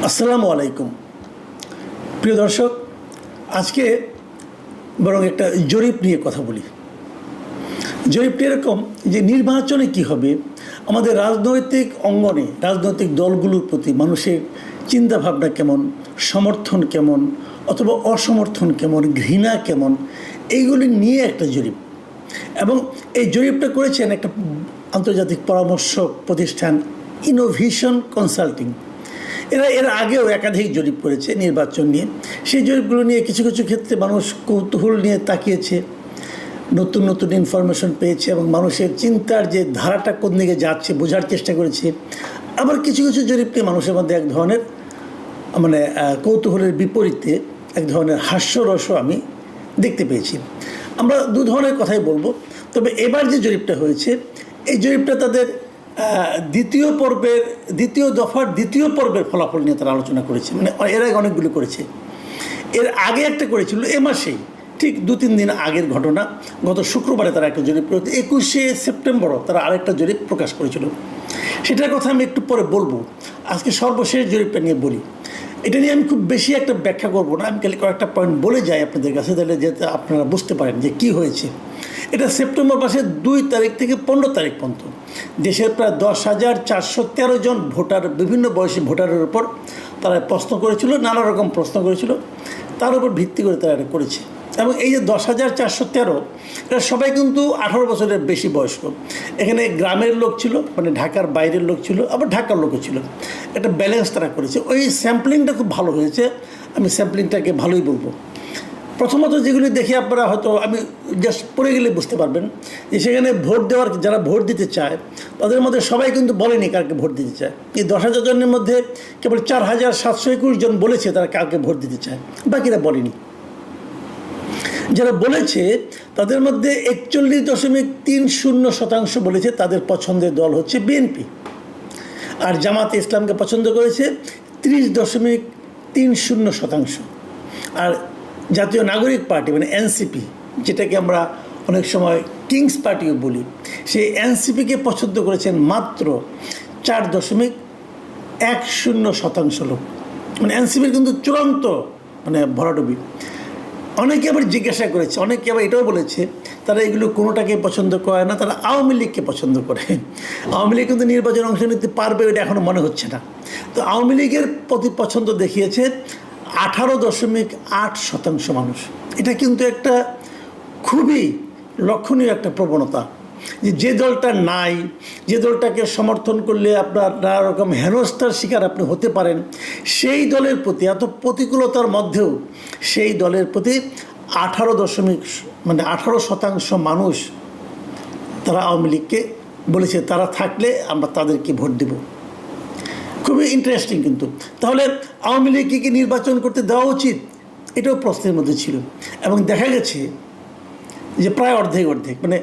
আসসালামু আলাইকুম প্রিয় দর্শক, আজকে বরং একটা জরিপ নিয়ে কথা বলি। জরিপটি এরকম যে নির্বাচনে কি হবে, আমাদের রাজনৈতিক অঙ্গনে রাজনৈতিক দলগুলোর প্রতি মানুষের চিন্তাভাবনা কেমন, সমর্থন কেমন অথবা অসমর্থন কেমন, ঘৃণা কেমন, এইগুলি নিয়ে একটা জরিপ। এবং এই জরিপটা করেছেন একটা আন্তর্জাতিক পরামর্শ প্রতিষ্ঠান ইনোভেশন কনসাল্টিং। এর আগেও একাধিক জরিপ করেছে নির্বাচন নিয়ে। সেই জরিপগুলো নিয়ে কিছু কিছু ক্ষেত্রে মানুষ কৌতূহল নিয়ে তাকিয়েছে, নতুন নতুন ইনফরমেশন পেয়েছে এবং মানুষের চিন্তার যে ধারাটা কোন দিকে যাচ্ছে বোঝার চেষ্টা করেছে। আবার কিছু কিছু জরিপ নিয়ে মানুষের মধ্যে এক ধরনের কৌতূহলের বিপরীতে এক ধরনের হাস্যরসও আমি দেখতে পেয়েছি। আমরা দু ধরনের কথাই বলবো। তবে এবার যে জরিপটা হয়েছে, এই জরিপটা তাদের দ্বিতীয় দফার দ্বিতীয় পর্বের ফলাফল নিয়ে তারা আলোচনা করেছে। মানে এর আগে অনেকগুলো করেছে। এর আগে একটা করেছিল এ মাসেই, ঠিক 2-3 দিন আগের ঘটনা। গত শুক্রবারে তারা একটা জরিপ করেছে, 21শে সেপ্টেম্বরও তারা আরেকটা জরিপ প্রকাশ করেছিল। সেটার কথা আমি একটু পরে বলবো। আজকে সর্বশেষ জরিপটা নিয়ে বলি। এটা নিয়ে আমি খুব বেশি একটা ব্যাখ্যা করবো না, আমি খালি কয়েকটা পয়েন্ট বলে যাই আপনাদের কাছে, তাহলে যাতে আপনারা বুঝতে পারেন যে কী হয়েছে। এটা সেপ্টেম্বর মাসের 2 তারিখ থেকে 15 তারিখ পর্যন্ত দেশের প্রায় 10,413 জন ভোটার, বিভিন্ন বয়সী ভোটারের উপর তারা প্রশ্ন করেছিল, নানা রকম প্রশ্ন করেছিল, তার উপর ভিত্তি করে তারা এটা করেছে। এবং এই যে 10,413 এরা সবাই কিন্তু 18 বছরের বেশি বয়স্ক। এখানে গ্রামের লোক ছিল, মানে ঢাকার বাইরের লোক ছিল, আবার ঢাকার লোকও ছিল। একটা ব্যালেন্স তারা করেছে। ওই স্যাম্পলিংটা খুব ভালো হয়েছে, আমি স্যাম্পলিংটাকে ভালোই বলবো। প্রথমত যেগুলি দেখে আপনারা হয়তো, আমি জাস্ট পড়ে গেলে বুঝতে পারবেন যে সেখানে ভোট দেওয়ার, যারা ভোট দিতে চায় তাদের মধ্যে সবাই কিন্তু বলেনি কাকে ভোট দিতে চায়। এই 10,000 জনের মধ্যে কেবল 4,721 জন বলেছে তারা কাকে ভোট দিতে চায়, বাকিরা বলেনি। যারা বলেছে তাদের মধ্যে 41.30% বলেছে তাদের পছন্দের দল হচ্ছে বিএনপি, আর জামাতে ইসলামকে পছন্দ করেছে 30.30%। আর জাতীয় নাগরিক পার্টি মানে এনসিপি, যেটাকে আমরা অনেক সময় কিংস পার্টিও বলি, সেই এনসিপিকে পছন্দ করেছেন মাত্র 4.10% লোক। মানে এনসিপির কিন্তু চূড়ান্ত ভরাডুবি। অনেকে আবার জিজ্ঞাসা করেছে, অনেকে আবার এটাও বলেছে তারা এগুলো কোনোটাকে পছন্দ করে না, তারা আওয়ামী লীগকে পছন্দ করে। আওয়ামী লীগ কিন্তু নির্বাচনে অংশ নিতে পারবে এটা এখনও মনে হচ্ছে না। তো আওয়ামী লীগের প্রতি পছন্দ দেখিয়েছে 18.8% মানুষ। এটা কিন্তু একটা খুবই লক্ষণীয় একটা প্রবণতা, যে দলটা নাই, যে দলটাকে সমর্থন করলে আপনার নানা রকম হেনস্থার শিকার আপনি হতে পারেন, সেই দলের প্রতি এত প্রতিকূলতার মধ্যেও সেই দলের প্রতি 18% মানুষ তারা আওয়ামী লীগকে বলেছে তারা থাকলে আমরা তাদেরকে ভোট দেব। খুবই ইন্টারেস্টিং কিন্তু। তাহলে আওয়ামী লীগকে কি নির্বাচন করতে দেওয়া উচিত, এটাও প্রশ্নের মধ্যে ছিল। এবং দেখা গেছে যে প্রায় অর্ধেক মানে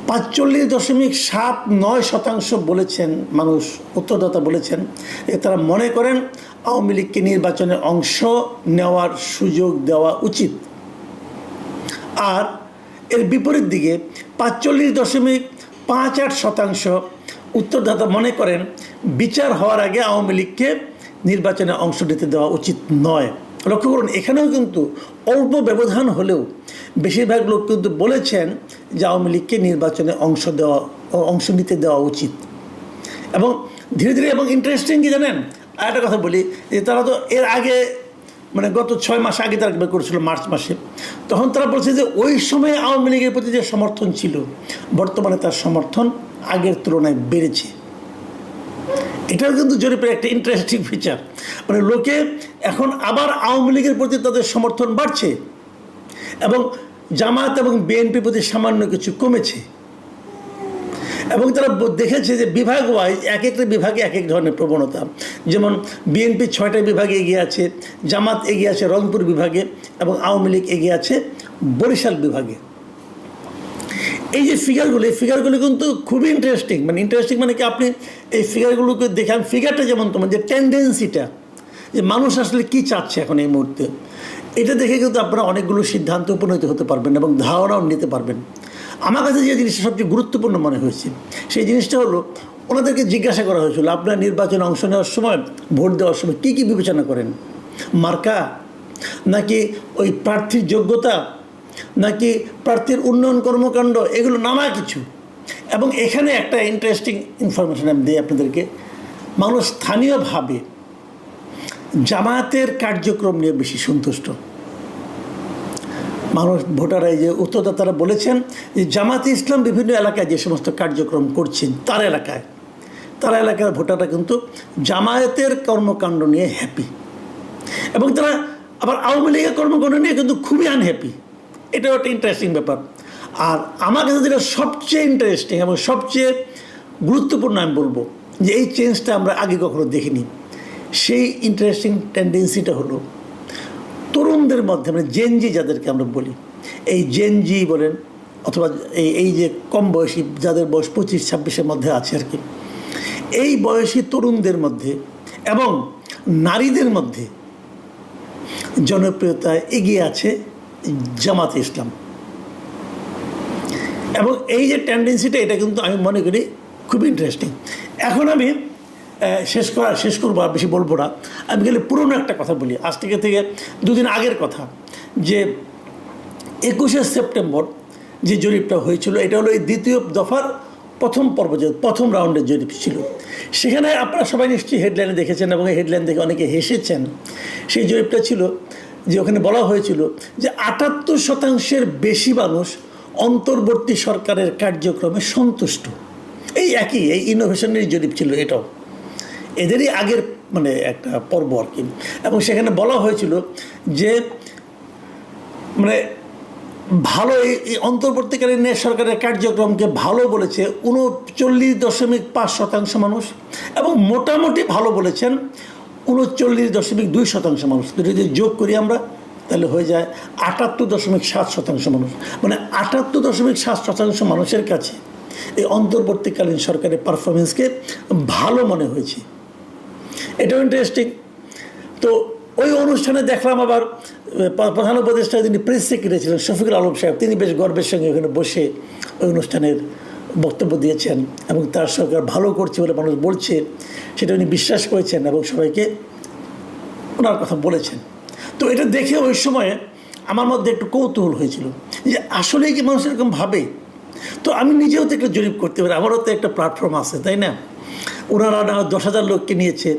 45.79% বলেছেন মানুষ, উত্তরদাতা বলেছেন তারা মনে করেন আওয়ামী লীগকে নির্বাচনে অংশ নেওয়ার সুযোগ দেওয়া উচিত। আর এর বিপরীত দিকে 45.58% উত্তরদাতা মনে করেন বিচার হওয়ার আগে আওয়ামী লীগকে নির্বাচনে অংশ নিতে দেওয়া উচিত নয়। লক্ষ্য করুন, এখানেও কিন্তু অল্প ব্যবধান হলেও বেশিরভাগ লোক কিন্তু বলেছেন যে আওয়ামী লীগকে নির্বাচনে অংশ নিতে দেওয়া উচিত। এবং ধীরে ধীরে, এবং ইন্টারেস্টিং কি জানেন, আর একটা কথা বলি, যে তারা তো এর আগে গত 6 মাস আগে তারা করেছিল মার্চ মাসে, তখন তারা বলছে যে ওই সময় আওয়ামী লীগের প্রতি যে সমর্থন ছিল বর্তমানে তার সমর্থন আগের তুলনায় বেড়েছে। এটাও কিন্তু জরিপের একটা ইন্টারেস্টিং ফিচার। লোকে এখন আবার আওয়ামী লীগের প্রতি তাদের সমর্থন বাড়ছে এবং জামাত এবং বিএনপির প্রতি সামান্য কিছু কমেছে। এবং তারা দেখেছে যে বিভাগ ওয়াইজ এক একটা বিভাগে এক এক ধরনের প্রবণতা। যেমন বিএনপি 6টা বিভাগে এগিয়ে আছে, জামাত এগিয়ে আছে রংপুর বিভাগে, এবং আওয়ামী লীগ এগিয়ে আছে বরিশাল বিভাগে। এই যে ফিগারগুলো কিন্তু খুবই ইন্টারেস্টিং। মানে কি, আপনি এই ফিগারগুলোকে দেখেন, ফিগারটা যেমন তোমার যে টেন্ডেন্সিটা, যে মানুষ আসলে কী চাচ্ছে এখন এই মুহূর্তে, এটা দেখে কিন্তু আপনারা অনেকগুলো সিদ্ধান্তে উপনীত হতে পারবেন এবং ধারণাও নিতে পারবেন। আমার কাছে যে জিনিসটা সবচেয়ে গুরুত্বপূর্ণ মনে হয়েছে সেই জিনিসটা হলো ওনাদেরকে জিজ্ঞাসা করা হয়েছিল আপনার নির্বাচনে অংশ নেওয়ার সময় ভোট দেওয়ার সময় কী কী বিবেচনা করেন, মার্কা নাকি ওই প্রার্থীর যোগ্যতা নাকি প্রার্থীর উন্নয়ন কর্মকাণ্ড, এগুলো নানা কিছু। এবং এখানে একটা ইন্টারেস্টিং ইনফরমেশন আমি দিই আপনাদেরকে। মানুষ স্থানীয়ভাবে জামায়াতের কার্যক্রম নিয়ে বেশি সন্তুষ্ট। মানুষ ভোটাররা, এই যে উত্তরদাতারা বলেছেন যে জামায়াতে ইসলাম বিভিন্ন এলাকায় যে সমস্ত কার্যক্রম করছেন তার এলাকার ভোটাররা কিন্তু জামায়াতের কর্মকাণ্ড নিয়ে হ্যাপি, এবং তারা আবার আওয়ামী লীগের কর্মকাণ্ড নিয়ে কিন্তু খুবই আনহ্যাপি। এটাও একটা ইন্টারেস্টিং ব্যাপার। আর আমার কাছে যেটা সবচেয়ে ইন্টারেস্টিং এবং সবচেয়ে গুরুত্বপূর্ণ আমি বলবো যে এই চেঞ্জটা আমরা আগে কখনো দেখিনি, সেই ইন্টারেস্টিং টেন্ডেন্সিটা হলো তরুণদের মধ্যে, মানে জেনজি যাদেরকে আমরা বলি, এই জেনজি বলেন অথবা এই যে কম বয়সী যাদের বয়স 25-26-এর মধ্যে আছে আর কি, এই বয়সী তরুণদের মধ্যে এবং নারীদের মধ্যে জনপ্রিয়তায় এগিয়ে আছে জামাতে ইসলাম। এবং এই যে টেন্ডেন্সিটা, এটা কিন্তু আমি মনে করি খুব ইন্টারেস্টিং। এখন আমি শেষ করবো, আর বেশি বলবো না। আমি গেলে পুরনো একটা কথা বলি, আজ থেকে 2 দিন আগের কথা, যে 21শে সেপ্টেম্বর যে জরিপটা হয়েছিল, এটা হলো এই দ্বিতীয় দফার প্রথম রাউন্ডের জরিপ ছিল। সেখানে আপনারা সবাই নিশ্চয়ই হেডলাইনে দেখেছেন এবং এই হেডলাইন দেখে অনেকে হেসেছেন। সেই জরিপটা ছিল যে ওখানে বলা হয়েছিল যে 78% বেশি মানুষ অন্তর্বর্তী সরকারের কার্যক্রমে সন্তুষ্ট। এই ইনোভেশনের জরিপ ছিল এটাও, এদেরই আগের মানে একটা পর্ব আর কি। এবং সেখানে বলা হয়েছিল যে মানে ভালো এই অন্তর্বর্তীকালীন সরকারের কার্যক্রমকে ভালো বলেছে 39.5% মানুষ, এবং মোটামুটি ভালো বলেছেন 39.2% মানুষ। যদি যোগ করি আমরা তাহলে হয়ে যায় 78.7% মানুষ। মানে 78.7% মানুষের কাছে এই অন্তর্বর্তীকালীন সরকারের পারফরমেন্সকে ভালো মনে হয়েছে। এটাও ইন্টারেস্টিং। তো ওই অনুষ্ঠানে দেখলাম আবার প্রধান উপদেষ্টা যিনি প্রেস সেক্রেটারি ছিলেন শফিকুল আলম সাহেব, তিনি বেশ গর্বের সঙ্গে ওখানে বসে ওই অনুষ্ঠানের বক্তব্য দিয়েছেন এবং তার সরকার ভালো করছে বলে মানুষ বলছে সেটা উনি বিশ্বাস করেছেন এবং সবাইকে ওনার কথা বলেছেন। তো এটা দেখে ওই সময়ে আমার মধ্যে একটু কৌতূহল হয়েছিল যে আসলেই কি মানুষ এরকম ভাবে। তো আমি নিজেও তো একটা জরিপ করতে পারি, আমারও তো একটা প্ল্যাটফর্ম আছে, তাই না? ওনারা 10,000 লোককে নিয়েছে,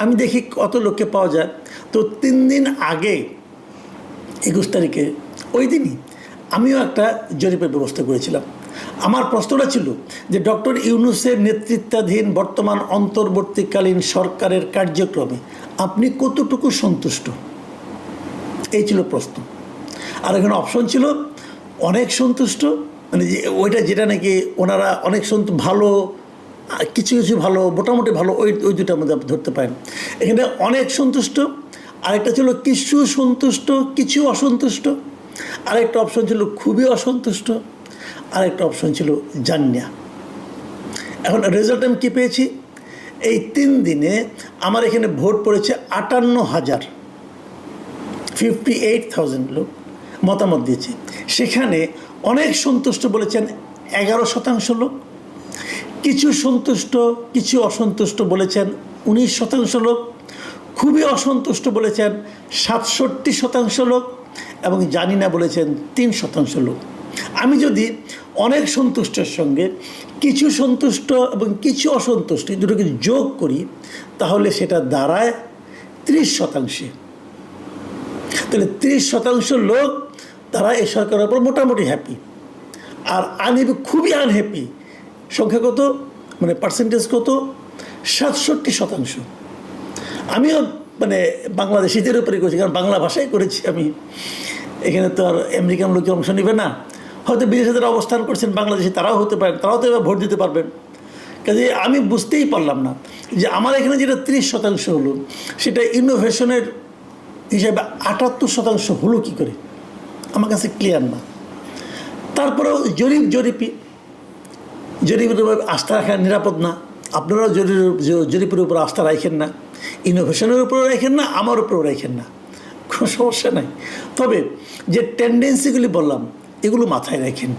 আমি দেখি কত লোককে পাওয়া যায়। তো 3 দিন আগে 21 তারিখে ওই দিনই আমিও একটা জরিপের ব্যবস্থা করেছিলাম। আমার প্রশ্নটা ছিল যে ডক্টর ইউনূসের নেতৃত্বাধীন বর্তমান অন্তর্বর্তীকালীন সরকারের কার্যক্রমে আপনি কতটুকু সন্তুষ্ট, এই ছিল প্রশ্ন। আর এখানে অপশন ছিল অনেক সন্তুষ্ট, মানে ওইটা যেটা নাকি ওনারা অনেক ভালো, কিছু ভালো, মোটামুটি ভালো, ওই দুটার মধ্যে ধরতে পারেন। এখানে অনেক সন্তুষ্ট, আরেকটা ছিল কিছু সন্তুষ্ট কিছু অসন্তুষ্ট, আরেকটা অপশন ছিল খুবই অসন্তুষ্ট, আরেকটা অপশন ছিল জান্না। এখন রেজাল্ট আমি কী পেয়েছি, এই 3 দিনে আমার এখানে ভোট পড়েছে 58,000 লোক মতামত দিয়েছে। সেখানে অনেক সন্তুষ্ট বলেছেন 11% লোক, কিছু সন্তুষ্ট কিছু অসন্তুষ্ট বলেছেন 19% লোক, খুবই অসন্তুষ্ট বলেছেন 67% লোক, এবং জানি না বলেছেন 3% লোক। আমি যদি অনেক সন্তুষ্টের সঙ্গে কিছু সন্তুষ্ট এবং কিছু অসন্তুষ্ট দুটোকে যোগ করি তাহলে সেটা দাঁড়ায় 30%। তাহলে 30% লোক তারা এই সরকারের উপর মোটামুটি হ্যাপি, আর খুবই আনহ্যাপি সংখ্যা কত, মানে পার্সেন্টেজ কত, 67%। আমিও মানে বাংলাদেশিদের উপরে করেছি, কারণ বাংলা ভাষায় করেছি আমি। এখানে তো আর আমেরিকান লোকের অংশ নেবে না, হয়তো বিদেশে যারা অবস্থান করছেন বাংলাদেশে তারাও হতে পারেন, তারাও তো এবার ভোট দিতে পারবেন। কাজে আমি বুঝতেই পারলাম না যে আমার এখানে যেটা 30% হলো সেটা ইনোভেশনের হিসাবে 78% হলো কী করে, আমার কাছে ক্লিয়ার না। তারপরেও জরিপের উপর আস্থা রাখা নিরাপদ না। আপনারাও জরিপের উপর আস্থা রাখেন না, ইনোভেশনের উপরেও রাখেন না, আমার উপরেও রাখেন না, কোনো সমস্যা নাই। তবে যে টেন্ডেন্সিগুলি বললাম এগুলো মাথায় রাখেন।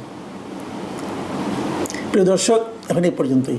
প্রিয় দর্শক, এখন এই পর্যন্তই।